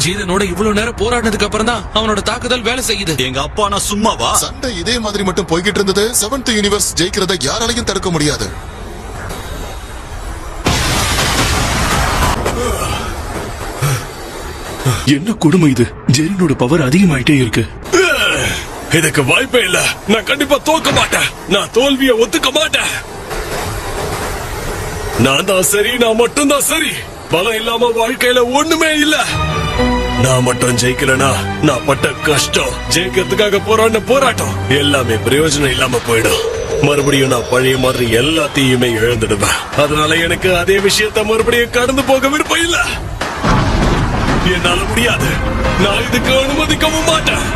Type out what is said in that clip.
ஜீரனோட இவ்வளவு நேரம் போராடினதுக்கு அப்புறம் தான் அவனோட தாக்குதல் வேலை செய்யுது. எங்க அப்பா நான் சும்மாவா? சண்டை இதே மாதிரி மட்டும் போய்கிட்டு இருந்தது. 7th யூனிவர்ஸ் ஜெயிக்கிறத யாராலையும் தடுக்க முடியாது. என்ன கொடுமை இது? ஜெரினோட பவர் அதிகமாயிட்டே இருக்கு. இதுக்கு வாய்ப்பே இல்ல. நான் கண்டிப்பா தோக்க மாட்டேன். நான் தோல்வியை ஒத்துக்க மாட்டேன். நான் தான் சரி, நான் மட்டும் தான் சரி. பலம் இல்லாம வாழ்க்கையில ஒண்ணுமே இல்ல. நான் மட்டும் ஜெயிக்கலனா நான் பட்ட கஷ்டம், ஜெயிக்கிறதுக்காக போராடின போராட்டம் எல்லாமே பிரயோஜனம் இல்லாம போயிடும். மறுபடியும் நான் பழைய மாதிரி எல்லாத்தையுமே இழந்துடுவேன். அதனால எனக்கு அதே விஷயத்த மறுபடியும் கடந்து போக விருப்பம் இல்ல. என்னால முடியாது. நான் இதுக்கு அனுமதிக்கவும் மாட்டேன்.